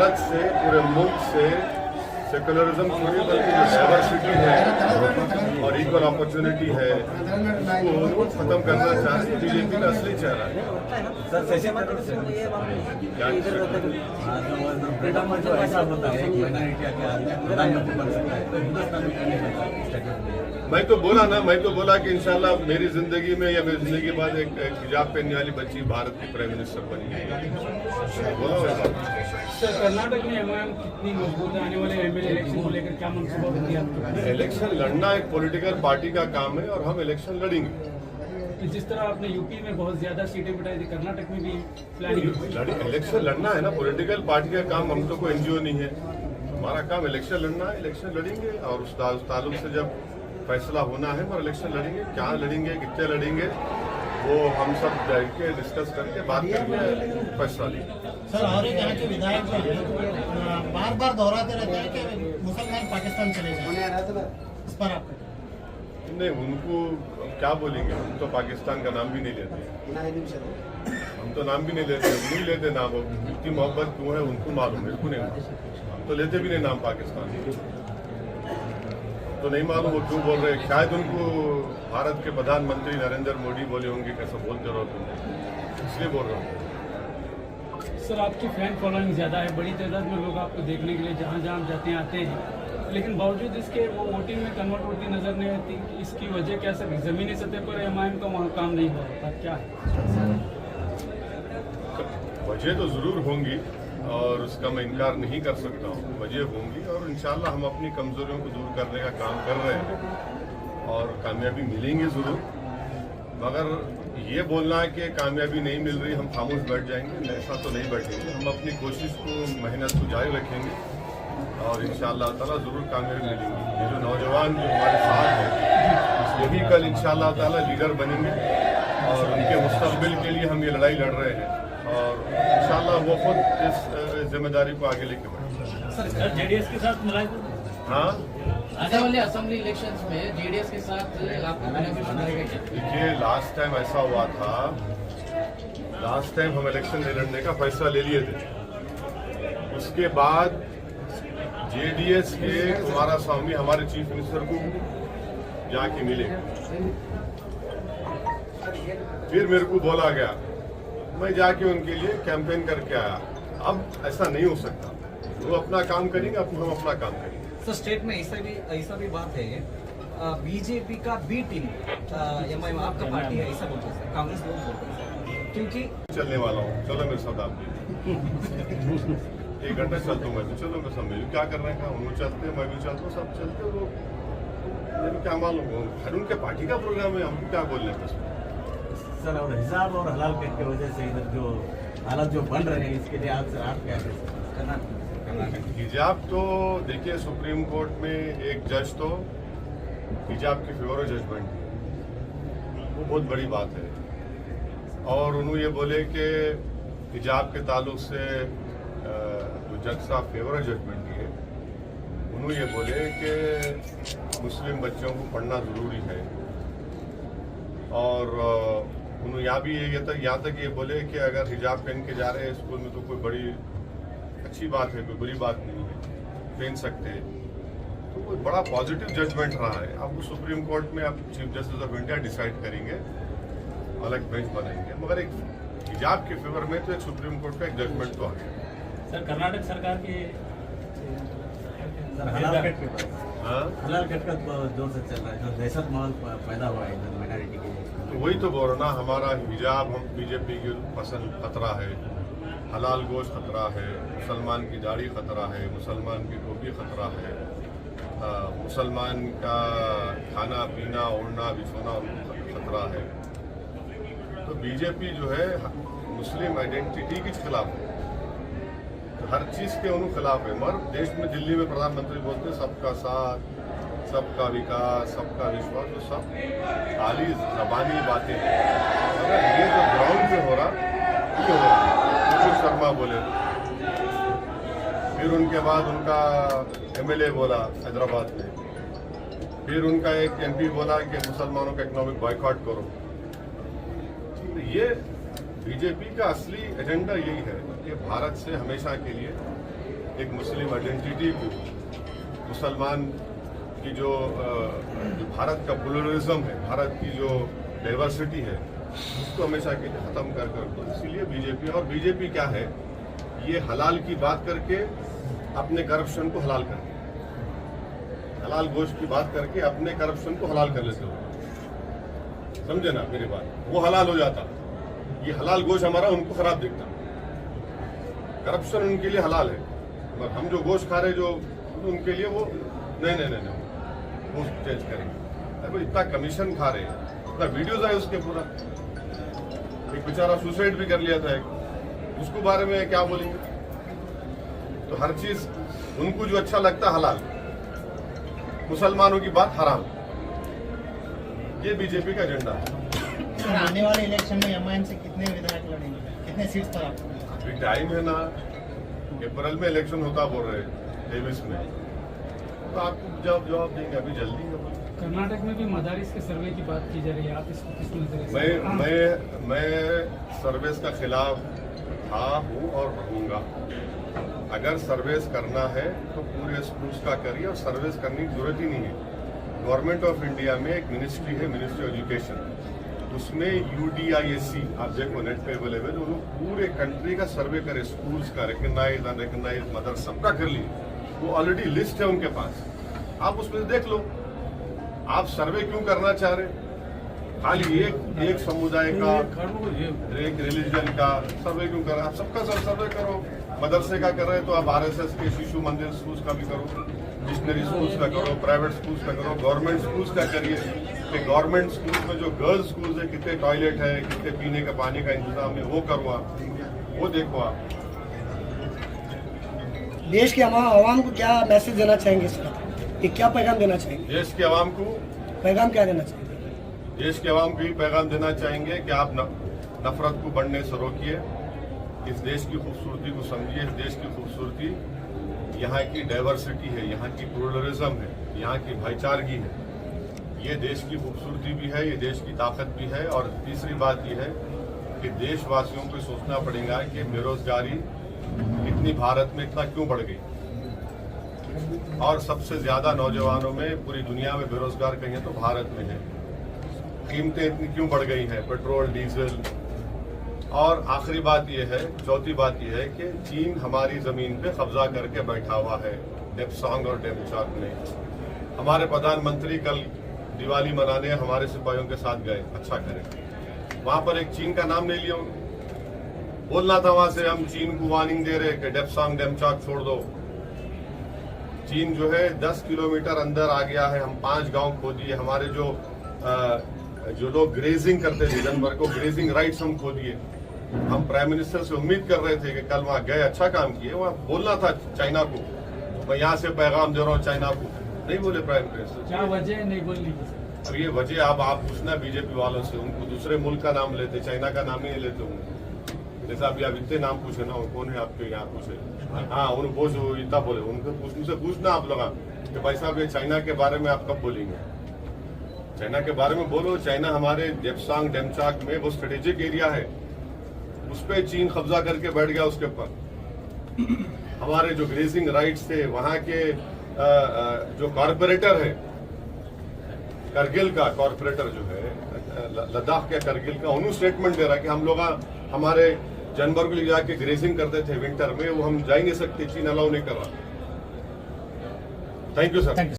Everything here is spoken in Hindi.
भारत से, पूरे मुल्क से सेकुलरिज्म छोड़िए बल्कि जो डाइवर्सिटी है और इक्वल अपॉर्चुनिटी है उसको खत्म करना चाहते बीजेपी का असली चेहरा है। सर शशि थरूर से फ्रीडम जो ऐसा होता है कि माइनॉरिटी के प्रधानमंत्री बन सकता है तो हिंदुस्तान में नहीं बन सकता। मैं तो बोला कि इंशाल्लाह मेरी जिंदगी में या मेरी जिंदगी के बाद एक हिजाब पहनने वाली बच्ची भारत की प्राइम मिनिस्टर बनी। बोला वैसा। सर कर्नाटक में एमआईएम कितनी मजबूत है? आने वाले एमएलए इलेक्शन को लेकर क्या मनसूबा बंदी है? इलेक्शन लड़ना एक पॉलिटिकल पार्टी का काम है और हम इलेक्शन लड़ेंगे। जिस तरह आपने यूपी में बहुत ज्यादा सीटें बिठाई थी, कर्नाटक में भी प्लानिंग इलेक्शन लड़ना है ना, पॉलिटिकल पार्टी का काम। हम तो कोई एनजीओ नहीं है, हमारा काम इलेक्शन लड़ना है। इलेक्शन लड़ेंगे और उस ताल्लुक से जब फैसला होना है और इलेक्शन लड़ेंगे, क्या लड़ेंगे, कितने लड़ेंगे, वो हम सब बैठ के डिस्कस करके बात करके फैसला लेंगे। सर और एक यहाँ के विधायक जो है बार बार दोहराते रहते हैं कि मुसलमान पाकिस्तान चले जाए, इस पर आप नहीं, उनको क्या बोलेंगे, हम तो पाकिस्तान का नाम भी नहीं लेते, हम तो नाम भी नहीं लेते, नहीं लेते नाम। इतनी मोहब्बत क्यों है उनको मालूम, मेरे को नहीं मालूम। हम तो लेते भी नहीं नाम पाकिस्तान, तो नहीं मालूम वो क्यों बोल रहे हैं। शायद उनको भारत के प्रधानमंत्री नरेंद्र मोदी बोले होंगे कैसे बोलते रहो तुम, इसलिए बोल रहा हूँ। सर आपकी फैन फॉलोइंग ज्यादा है, बड़ी तादाद में लोग आपको देखने के लिए जहाँ जहाँ जाते हैं आते हैं, लेकिन बावजूद इसके वो वोटिंग में कन्वर्ट होती नजर नहीं आती। इसकी वजह क्या सर? जमीनी सतह पर एमआईएम का वहाँ काम नहीं हो रहा, क्या है? वजह तो जरूर होंगी और उसका मैं इनकार नहीं कर सकता हूँ, वजह होंगी और इंशाल्लाह हम अपनी कमजोरियों को दूर करने का काम कर रहे हैं और कामयाबी मिलेंगे जरूर। मगर ये बोलना है कि कामयाबी नहीं मिल रही हम खामोश बैठ जाएंगे, ऐसा तो नहीं बैठेंगे। हम अपनी कोशिश को, मेहनत को जारी रखेंगे और इंशाअल्लाह ताला जरूर कामयाबी मिलेंगी। ये जो नौजवान जो हमारे साथ हैं ये भी कल इंशाअल्लाह ताला लीडर बनेंगे और उनके मुस्तकबिल के लिए हम ये लड़ाई लड़ रहे हैं और इंशाल्लाह वो खुद इस जिम्मेदारी को आगे लेके बढ़ेंगे। सर जेडीएस के साथ मिलाए हाँ, आने वाले असेंबली इलेक्शंस में जेडीएस के साथ आपको बेनिफिट मिलेगा क्या? देखिए लास्ट टाइम ऐसा हुआ था, लास्ट टाइम हम इलेक्शन नहीं लड़ने का फैसला ले लिए थे। उसके बाद जेडीएस के कुमारस्वामी हमारे चीफ मिनिस्टर को जाके मिले, फिर मेरे को बोला गया, मैं जाके उनके लिए कैंपेन करके आया। अब ऐसा नहीं हो सकता, वो अपना काम करेंगे, हम अपना काम करेंगे। सर स्टेट में ऐसा भी बात है, बीजेपी का बी टीम एमआईएम आपका पार्टी है ऐसा बोलते हैं, कांग्रेस लोग बोलते हैं, क्योंकि चलने वाला हूँ, चलो मेरे साथ आप भी 1 घंटा चलता हूँ मैं भी, चलो मैं सब मिलूँ, क्या कर रहे हैं, वो चलते हैं, मैं भी चलता हूँ, सब चलते हैं। वो क्या मालूम, हर उनके पार्टी का प्रोग्राम है, हमको क्या बोलने हैं उसमें। सर और हिजाब और हलाल कट की वजह से इधर जो हालात जो बन रहे हैं इसके लिए आप क्या करना? हिजाब तो देखिए सुप्रीम कोर्ट में एक जज तो हिजाब के फेवर में जजमेंट दिया, वो बहुत बड़ी बात है। और उन्होंने ये बोले कि हिजाब के ताल्लुक से जो जज साहब फेवर जजमेंट दिए, उन्होंने ये बोले कि मुस्लिम बच्चों को पढ़ना ज़रूरी है। और उन्होंने यहाँ तक ये बोले कि अगर हिजाब पहन के जा रहे हैं स्कूल में तो कोई बड़ी अच्छी बात है, कोई बुरी बात नहीं है, पहन सकते हैं। तो कोई बड़ा पॉजिटिव जजमेंट रहा है। अब वो सुप्रीम कोर्ट में अब chief justice of India decide करेंगे, अलग बेंच बनाएंगे, मगर एक हिजाब के फेवर में तो एक सुप्रीम कोर्ट का एक जजमेंट तो आ गया। सर कर्नाटक सरकार की हलाल कट का जोर से चल रहा है, जो दहशत माहौल पैदा हुआ है इधर माइनॉरिटी के लिए, तो वही तो बोल रहा ना, हमारा हिजाब हम बीजेपी की पसंद खतरा है, हलाल गोश्त खतरा है, मुसलमान की दाढ़ी खतरा है, मुसलमान की टोपी खतरा है, मुसलमान का खाना पीना ओढ़ना बिछोना खतरा है। तो बीजेपी जो है मुस्लिम आइडेंटिटी के खिलाफ है, तो हर चीज़ के उन्होंने खिलाफ है। मगर देश में दिल्ली में प्रधानमंत्री बोलते हैं सबका साथ, सबका विकास, सबका विश्वास, तो सब खाली जबानी बातें हैं। अगर ये जो ग्राउंड पे हो रहा ये हो रहा, सुशील शर्मा बोले, फिर उनके बाद उनका एमएलए बोला हैदराबाद में, फिर उनका एक एमपी बोला कि मुसलमानों का इकोनॉमिक बॉयकॉट करो। तो ये बीजेपी का असली एजेंडा यही है कि भारत से हमेशा के लिए एक मुस्लिम आइडेंटिटी को, मुसलमान की जो भारत का प्लुरलिज्म है, भारत की जो डाइवर्सिटी है, उसको हमेशा के लिए खत्म कर दो। इसीलिए बीजेपी, और बीजेपी क्या है, ये हलाल की बात करके अपने करप्शन को हलाल कर, हलाल गोश्त की बात करके अपने करप्शन को हलाल कर लेते हो। समझे ना मेरी बात, वो हलाल हो जाता, ये हलाल गोश्त हमारा उनको खराब दिखता। करप्शन उनके लिए हलाल है, और हम जो गोश्त खा रहे जो उनके लिए वो नहीं वो चेंज करेंगे। अरे इतना कमीशन खा रहे हैं, इतना वीडियोज आए उसके पूरा। एक बेचारा सुसाइड भी कर लिया था एक, उसको बारे में क्या बोलेंगे? तो हर चीज उनको जो अच्छा लगता हलाल, मुसलमानों की बात हराम। ये बीजेपी का एजेंडा है। सर, आने वाले इलेक्शन में एमआईएम से कितने विधायक लड़ेंगे, कितने सीट पर आपको? अभी टाइम है ना, अप्रैल में इलेक्शन होता बोल रहे 23 में, तो आपको जवाब देंगे, अभी जल्दी है। कर्नाटक में भी मदारिस के सर्वे की बात की जा रही है, आप इसको किस नजरिए से? मैं सर्विस का खिलाफ था, हूँ और रहूंगा। अगर सर्विस करना है तो पूरे स्कूल्स का करिए, और सर्विस करने की जरूरत ही नहीं है। गवर्नमेंट ऑफ इंडिया में एक मिनिस्ट्री है, मिनिस्ट्री ऑफ एजुकेशन, उसमें UDISC आप देखो नेट पे अवेलेबल, वो लोग पूरे कंट्री का सर्वे करे, स्कूल्स का, रिकग्नाइज अनरिकग्नाइज मदर सबका कर लिए। वो ऑलरेडी लिस्ट है उनके पास, आप उसमें से देख लो। आप सर्वे क्यों करना चाह रहे? खाली एक समुदाय का, एक रिलीजन का सर्वे क्यों कर रहे? आप सबका सर्वे करो। मदरसे का कर रहे तो आप RSS के शिशु मंदिर स्कूल्स का भी करो, मिशनरी स्कूल्स का करो, प्राइवेट स्कूल्स का करो, गवर्नमेंट स्कूल्स का करिए। कि गवर्नमेंट स्कूल्स में जो गर्ल्स स्कूल्स है, कितने टॉयलेट है, कितने पीने का पानी का इंतजाम है, वो करो आप, वो देखो आप। देश के आवाम को क्या मैसेज देना चाहेंगे इसका, कि क्या पैगाम देना चाहेंगे? देश के आवाम को पैगाम क्या देना चाहेंगे? देश के आवाम को ये पैगाम देना चाहेंगे कि आप नफरत को बढ़ने से रोकिए, इस देश की खूबसूरती को समझिए। इस देश की खूबसूरती यहाँ की डाइवर्सिटी है, यहाँ की प्लुरलिज्म है, यहाँ की भाईचारगी है। ये देश की खूबसूरती भी है, ये देश की ताकत भी है। और तीसरी बात यह है कि देशवासियों को सोचना पड़ेगा कि बेरोजगारी इतनी भारत में इतना क्यों बढ़ गई, और सबसे ज्यादा नौजवानों में पूरी दुनिया में बेरोजगार कहीं तो भारत में है। कीमतें इतनी क्यों बढ़ गई हैं, पेट्रोल, डीजल। और आखिरी बात यह है, चौथी बात यह है कि चीन हमारी जमीन पे कब्जा करके बैठा हुआ है, डेप्सांग और डेमचाक में। हमारे प्रधानमंत्री कल दिवाली मनाने हमारे सिपाहियों के साथ गए, अच्छा करें। वहां पर एक चीन का नाम नहीं लिया, बोलना था वहां से हम चीन को वार्निंग दे रहे कि डेप्सांग डेमचाक छोड़ दो। चीन जो है 10 किलोमीटर अंदर आ गया है। हम 5 गांव खो दिए, हमारे जो लोग ग्रेजिंग करते थे जानवर को, ग्रेजिंग राइट्स हम खो दिए। हम प्राइम मिनिस्टर से उम्मीद कर रहे थे कि कल वहां गए, अच्छा काम किए। वहां बोलना था चाइना को, मैं यहाँ से पैगाम दे रहा हूँ चाइना को, नहीं बोले प्राइम मिनिस्टर। क्या वजह है नहीं बोलने की? अब ये वजह आप पूछना बीजेपी वालों से, उनको दूसरे मुल्क का नाम लेते, चाइना का नाम ही नहीं लेते होंगे। जैसा अभी आप इतने नाम पूछे ना, कौन है आपके यहाँ पूछे? हाँ, उनको इतना बोले, उनसे पूछना आप लोग कि भाई साहब ये चाइना के बारे में आप कब बोलेंगे? चाइना के बारे में बोलो। चाइना हमारे डेप्सांग डेमचाक में वो स्ट्रेटेजिक एरिया है, उस पर चीन कब्जा करके बैठ गया उसके ऊपर। हमारे जो ग्रेजिंग राइट्स थे, वहां के जो कॉर्पोरेटर है, करगिल का कॉर्पोरेटर जो है, लद्दाख के करगिल का, उन्होंने स्टेटमेंट दे रहा है कि हम लोग हमारे जानवर को ले जाके ग्रेजिंग करते थे विंटर में, वो हम जा ही नहीं सकते, चीन अलाउ नहीं कर रहा। Thank you sir.